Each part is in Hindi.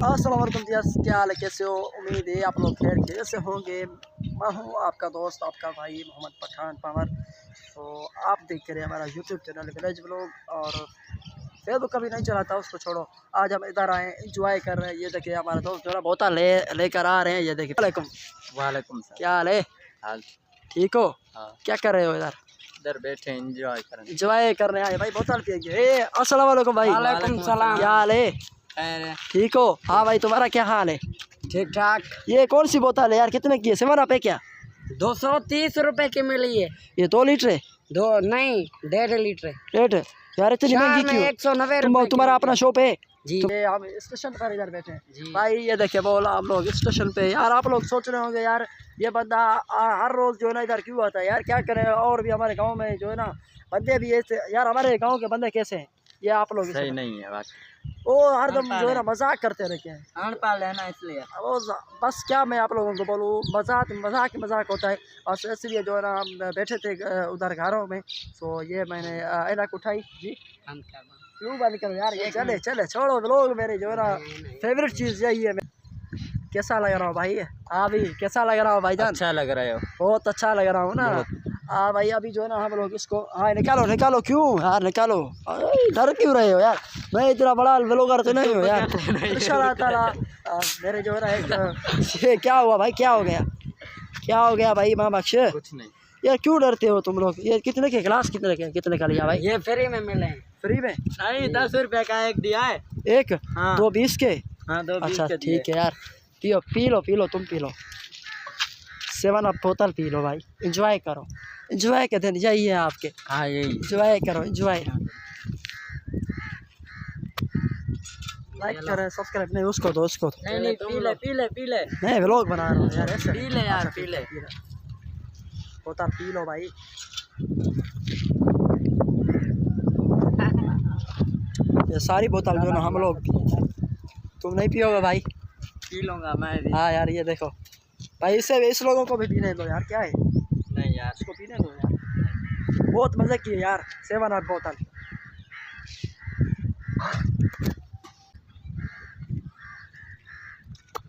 अस्सलाम वालेकुम जी, क्या हाल है, कैसे हो? उम्मीद है आप लोग खैर खैरियत से होंगे। मैं हूँ आपका दोस्त, आपका भाई मोहम्मद पठान पावर। तो आप देख रहे हैं हमारा यूट्यूब चैनल विलेज व्लॉग, और फेसबुक कभी नहीं चलाता, उसको छोड़ो। आज हम इधर आए इंजॉय कर रहे हैं। ये देखिए हमारा दोस्त जो है बोतल लेकर आ रहे हैं। ये देखिए। वालेकुम सलाम, क्या हाल है? हाल ठीक हो? हाँ। क्या कर रहे हो इधर? इधर बैठे इंजॉय करने आए भाई, बोतल पिएंगे। अस्सलाम वालेकुम भाई। वालेकुम सलाम। क्या हाल है? ठीक हो? हाँ भाई, तुम्हारा क्या हाल है? ठीक ठाक। ये कौन सी बोतल है यार, कितने की है? 7 अप है क्या? 230 रुपए की मिली है। ये 2 लीटर है? दो नहीं, 1.5 लीटर। रेट यार इतनी महंगी क्यों? 190 तुम्हारा अपना शॉप है जी? हम स्टेशन पर इधर बैठे हैं भाई। ये देखिए बोला हम लोग स्टेशन पे। यार आप लोग सोच रहे होंगे यार ये बंदा हर रोज जो है ना इधर क्यों आता है यार? क्या करें, और भी हमारे गांव में जो है ना बंदे भी ऐसे। यार हमारे गांव के बंदे कैसे हैं ये आप लोग सही नहीं है बात। वो हरदम जो है ना मजाक करते रहते हैं। अनपढ़ है ना, इसलिए वो बस क्या मैं आप लोगों को बोलूँ, मजाक होता है। बस इसलिए जो है ना हम बैठे थे उधर घरों में। तो ये मैंने ऐनक उठाई जी। क्यों बंद करो यार, ये चले छोड़ो लोग। मेरे जो है ना फेवरेट चीज़ यही है। कैसा लग रहा हूँ भाई? हाँ भाई, कैसा लग रहा हूँ भाईजान? अच्छा लग रहा है, बहुत अच्छा लग रहा हूँ ना। हाँ भाई, अभी जो है ना हम लोग इसको हाँ निकालो क्यों यार, निकालो। डर क्यों रहे हो यार? मैं इतना बड़ा व्लॉगर तो नहीं हूँ यार। इंशाल्लाह ताला मेरे जो है ना एक ये क्या हुआ भाई, क्या हो गया भाई? माँ बख्श कुछ नहीं यार, क्यों डरते हो तुम लोग? ये कितने के क्लास, कितने का लिया भाई? ये फ्री में मिले हैं। फ्री में? नहीं, 10 रुपए का एक दिया है। एक? हाँ। 2 20 के? हाँ, 2 20 अच्छा के दिए। ठीक है यार, पी लो तुम पी लो। 7 अप बोतल पी लो भाई, एंजॉय करो। एंजॉय के दिन यही है आपके। हाँ यही एंजॉय करो, एंजॉय। लाइक करें, सब्सक्राइब नहीं उसको दो। नहीं, पी ले। मैं व्लॉग बना रहा हूँ यार, ऐसे पी ले यार, पी ले। बोतल पी लो भाई। ये सारी बोतल जो ना हम लोग, तुम नहीं पियोगे भाई? पी लूंगा मैं भी। हाँ यार, ये देखो भाई, इस लोगों को भी पीने दो यार। क्या है? नहीं यार, इसको पीने दो यार, बहुत मजे की है यार 7 अप बोतल।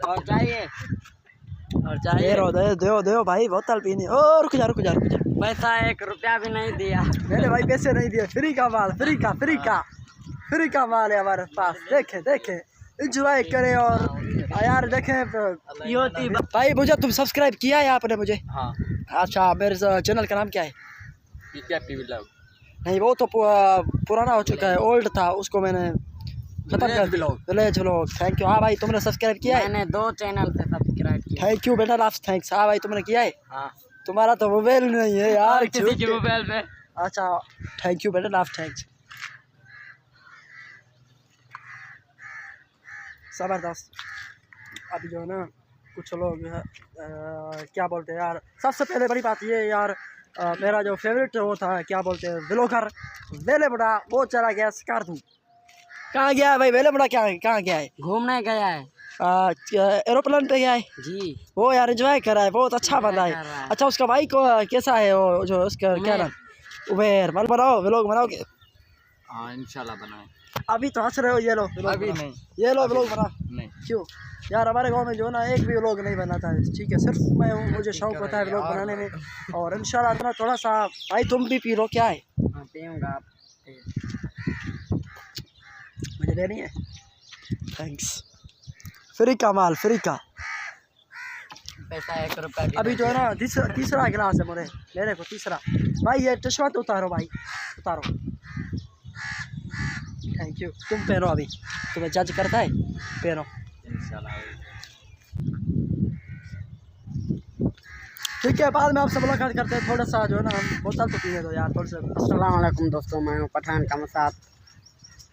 और चाहिए दो भाई, बोतल पीनी। ओ रुक जा। पैसा 1 रुपया भी नहीं दिया मैंने भाई, पैसे नहीं दिए। फ्री का माल, फ्री का माल है हमारे पास। देखे एंजॉय करें। और यार देखें भाई, मुझे तुम सब्सक्राइब किया है आपने मुझे? हाँ। अच्छा, मेरे चैनल का नाम क्या है? नहीं, वो तो पुराना हो चुका है, ओल्ड था, उसको मैंने खत्म कर दिया। Village vlog. Thank you. हाँ भाई, तुमने सब्सक्राइब किया है? मैंने 2 चैनल पे सब्सक्राइब किया। थैंक यू बेटा, लास्ट थैंक्स। हाँ भाई, तुमने किया है? हाँ। तुम्हारा तो मोबाइल नहीं है यार, किसी के मोबाइल में। अच्छा, थैंक यू बेटा, लास्ट थैंक्स। ज़बरदस्त। अभी जो है ना कुछ लोग क्या बोलते हैं यार, सबसे पहले बड़ी बात ये यार, मेरा जो फेवरेट वो था, क्या बोलते हैं, व्लॉगर वेले बड़ा, वो चला गया शिकार। तू कहाँ गया है भाई? वेले बड़ा कहाँ गया है? घूमने गया है एरोप्लेन पे गया है जी। वो यार, एंजॉय कर रहा है, बहुत अच्छा बंदा है। अच्छा, उसका भाई को कैसा है वो, जो उसका क्या नाम? उबेर। बनाओ व्लॉग बनाओगे? हाँ इंशाल्लाह बनाए। अभी तो हंस रहे हो, ये लो अभी नहीं, ये लो व्लॉग बना। नहीं क्यों यार? हमारे गांव में जो है ना एक भी व्लॉग नहीं बनाता है, ठीक है? सिर्फ मैं हूँ, मुझे शौक होता है व्लॉग बनाने में। और इंशाल्लाह इतना थोड़ा सा भाई, तुम भी पी लो। क्या है? हाँ पीऊँगा। मुझे लेनी है? थैंक्स। फ्री का माल, फ्री का। पैसा 1 रुपया। अभी जो है ना तीसरा गिलास है मेरे को तीसरा। भाई ये चश्मा तो उतारो भाई, उतारो। Thank you. तुम पहनो, अभी तुम्हें जज करता है, पहनो। ठीक है, बाद में आपसे मुलाकात करते हैं। थोड़ा सा जो है ना हम बोतल तो पीने दो यार, थोड़ा सा। अस्सलाम वालेकुम दोस्तों, मैं हूँ पठान का मसाद।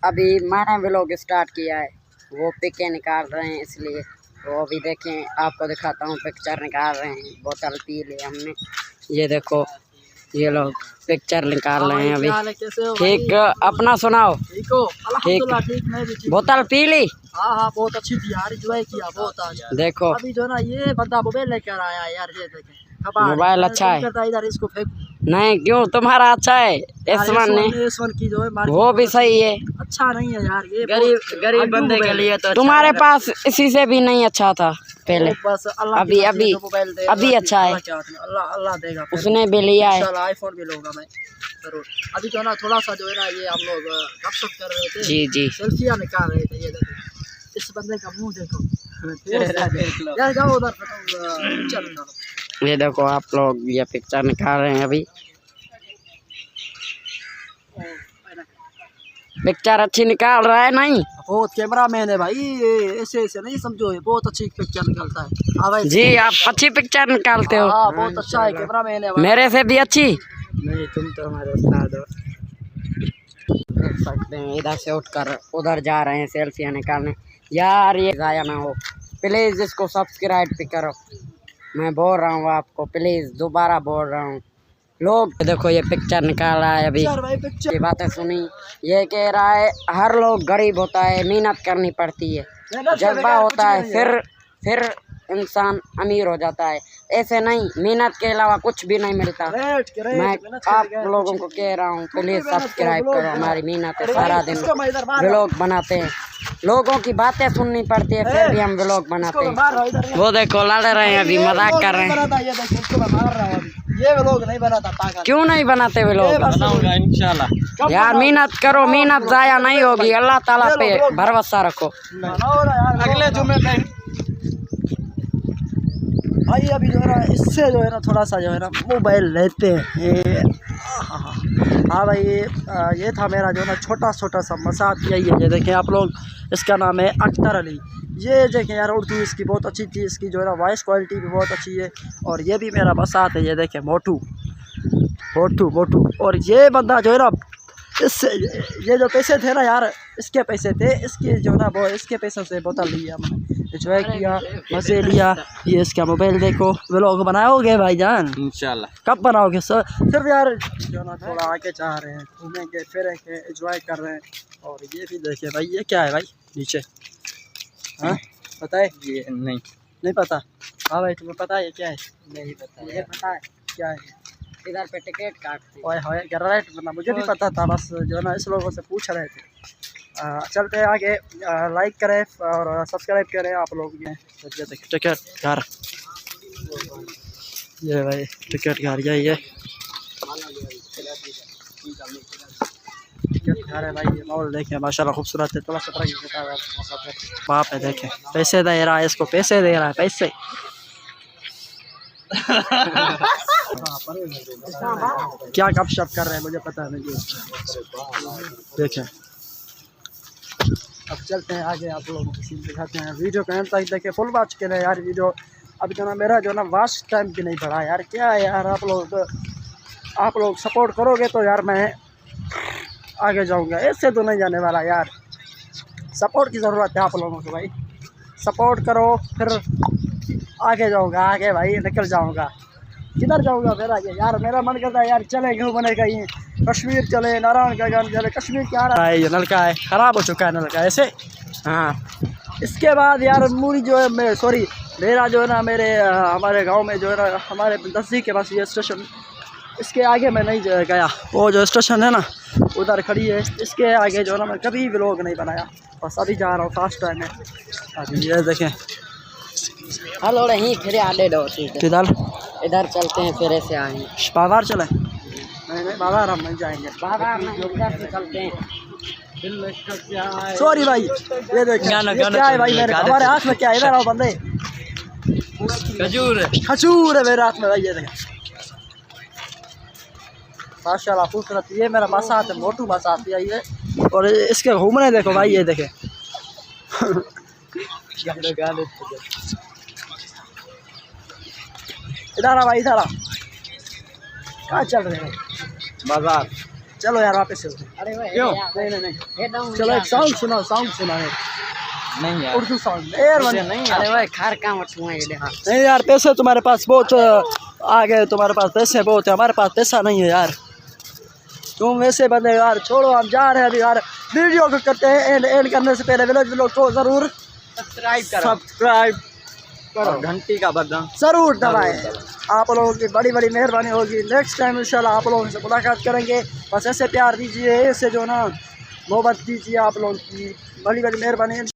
अभी मैंने व्लॉग स्टार्ट किया है, वो पिकें निकाल रहे हैं, इसलिए वो अभी देखें, आपको दिखाता हूँ। पिक्चर निकाल रहे हैं, बोतल पी ली हमने। ये देखो, ये लोग पिक्चर निकाल रहे हैं अभी। ठीक, अपना सुनाओ। ठीक हो? अल्हम्दुलिल्लाह ठीक, मैं भी ठीक। बोतल पी ली? हाँ, बहुत अच्छी थी यार, एंजॉय किया बहुत आज। देखो अभी जो है ना ये बंदा मोबाइल लेकर आया यार, ये देखें। मोबाइल अच्छा है। इधर इसको फेंक नहीं क्यों, तुम्हारा अच्छा है S1 ने, S1 की जो है market वो भी सही है। अच्छा नहीं है यार, ये गरीब बंदे के लिए तो तुम्हारे पास इसी से भी नहीं अच्छा था पहले, बस अल्लाह अभी अभी अभी अच्छा है, अल्लाह अल्लाह देगा। उसने भी लिया है। इंशाल्लाह आईफोन भी लूंगा मैं जरूर। अभी जो ना थोड़ा सा जो है ना ये हम लोग गपशप कर रहे थे, जी जी, सेल्फियाँ निकाल रहे थे। ये देखो इस बंदे का मुंह देखो यार, जाओ उधर पिक्चर निकालो। ये देखो आप लोग ये पिक्चर निकाल रहे हैं अभी। पिक्चर अच्छी निकाल रहा है नहीं? बहुत कैमरा मैन है भाई, ये ऐसे ऐसे नहीं समझो, ये बहुत अच्छी पिक्चर निकालता है। हाँ भाई जी, आप अच्छी पिक्चर निकालते हो। हाँ बहुत अच्छा है, कैमरा मैन है। मेरे से भी अच्छी। नहीं तुम तो हमारे उस्ताद हो। देख सकते हैं इधर से उठकर उधर जा रहे हैं सेल्फियाँ निकालने। यार ये गाया ना हो, प्लीज़ इसको सब्सक्राइब भी करो, मैं बोल रहा हूँ आपको, प्लीज़ दोबारा बोल रहा हूँ। लोग देखो ये पिक्चर निकाल रहा है अभी, ये बातें सुनी, ये कह रहा है हर लोग गरीब होता है, मेहनत करनी पड़ती है, जज्बा होता है, फिर इंसान अमीर हो जाता है। ऐसे नहीं, मेहनत के अलावा कुछ भी नहीं मिलता। मैं आप लोगों को कह रहा हूँ प्लीज़ सब्सक्राइब करो, हमारी मेहनत है, सारा दिन व्लॉग बनाते हैं, लोगों की बातें सुननी पड़ती है, फिर भी हम व्लॉग बनाते हैं। वो देखो लड़ रहे हैं अभी, मजाक कर रहे हैं। ये व्लॉग नहीं बनाता पागल। क्यों नहीं बनाते व्लॉग? बनाऊंगा इंशाल्लाह। यार मेहनत करो, मेहनत जाया नहीं होगी, अल्लाह ताला पे भरोसा रखो। अगले जुम्मे पे भाई अभी जो है ना इससे जो है ना थोड़ा सा जो है ना मोबाइल लेते हैं। हाँ भाई ये था मेरा जो है ना छोटा सा मसाक, यही है। ये देखें आप लोग, इसका नाम है अख्तर अली। ये देखें यार, उर्दू इसकी बहुत अच्छी थी, इसकी जो है ना वॉइस क्वालिटी भी बहुत अच्छी है। और ये भी मेरा मसाक है, ये देखें मोटू। और ये बंदा जो है ना, इससे ये जो पैसे थे ना यार, इसके पैसे थे, इसके जो ना वो इसके पैसों से बोतल लिया मैंने, एंजॉय किया, मज़े लिया। ये इसका मोबाइल देखो। व्लॉग बनाओगे भाईजान? इंशाल्लाह। कब बनाओगे सर? सिर्फ यार जो ना थोड़ा आगे चाह रहे हैं, घूमेंगे फिरेंगे, एंजॉय कर रहे हैं। और ये भी देखिए भाई, ये क्या है भाई नीचे? हाँ पता है? ये नहीं पता। हाँ भाई तुम्हें पता है ये क्या है? नहीं पता। मुझे पता है क्या है। इधर पे टिकट काटते राइट, मतलब मुझे भी पता था, बस जो ना इस लोगों से पूछ रहे थे। चलते हैं आगे। लाइक करें और सब्सक्राइब करें आप लोग। ये टिकट घर, ये भाई टिकट घर, यही है टिकट घर है भाई। ये मॉल देखें माशाल्लाह खूबसूरत है। थोड़ा सा वहाँ पे देखें, पैसे दे रहा है, इसको पैसे दे रहा है, पैसे। क्या गपशप कर रहे हैं मुझे पता नहीं। देखें अब चलते हैं आगे, आप लोगों को सीन दिखाते हैं। वीडियो को एंड तक देखें, फुल वॉच करें यार वीडियो। अभी जो ना मेरा जो ना वॉच टाइम भी नहीं बढ़ा यार, क्या है यार। आप लोग सपोर्ट करोगे तो यार मैं आगे जाऊंगा, ऐसे तो नहीं जाने वाला यार। सपोर्ट की ज़रूरत है आप लोगों को भाई, सपोर्ट करो फिर आगे जाऊंगा, आगे भाई निकल जाऊंगा। किधर जाऊंगा फिर आगे यार? मेरा मन करता है यार चले घूमने कहीं, कश्मीर चले, नारायणगंज चले। कश्मीर क्या रहा है, ये नलका है ख़राब हो चुका है नलका ऐसे। हाँ इसके बाद यार मूरी जो है, मेरा जो है ना हमारे गांव में जो है ना, हमारे नज़दीक के पास ये स्टेशन, इसके आगे मैं नहीं गया। वो जो स्टेशन है ना उधर खड़ी है, इसके आगे जो है ना मैं कभी व्लॉग नहीं बनाया, बस अभी जा रहा हूँ फर्स्ट टाइम में। अभी ये देखें, हेलो नहीं फिर आडे दो किधर इधर चलते हैं, फिर ऐसे आएंगे। बाजार चले? नहीं बाजार हम नहीं जाएंगे, बाजार में इधर से चलते हैं। सॉरी भाई, ये देखिए क्या है भाई हमारे हाथ में, क्या है? इधर आओ बंदे, खजूर है मेरे हाथ में भाई। ये देखें माशाल्लाह खूबसूरत, ये मेरा मसात है, मोटू मसात है ये। और इसके घूमने देखो भाई, ये देखें इधर आ भाई, इधर आ। कहाँ चल रहे हैं? बाजार। चलो यार वापस चलते हैं। अरे भाई क्यों? नहीं चलो एक सॉन्ग सुना है। नहीं यार उर्दू सॉन्ग नहीं। अरे भाई खार का मत सुना ये देखा। नहीं यार, पैसे तुम्हारे पास बहुत आ गए, तुम्हारे पास पैसे बहुत है, हमारे पास पैसा नहीं है यार। तुम वैसे बंदे यार, छोड़ो हम जा रहे हैं अभी यार। वीडियो को करते हैं एंड करने से पहले व्लॉग को ज़रूर सब्सक्राइब करो, घंटी का बटन ज़रूर दबाएं। आप लोगों की बड़ी बड़ी मेहरबानी होगी। नेक्स्ट टाइम इंशाल्लाह आप लोगों से मुलाकात करेंगे। बस ऐसे प्यार दीजिए, ऐसे जो ना मोहब्बत दीजिए, आप लोगों की बड़ी बड़ी मेहरबानी।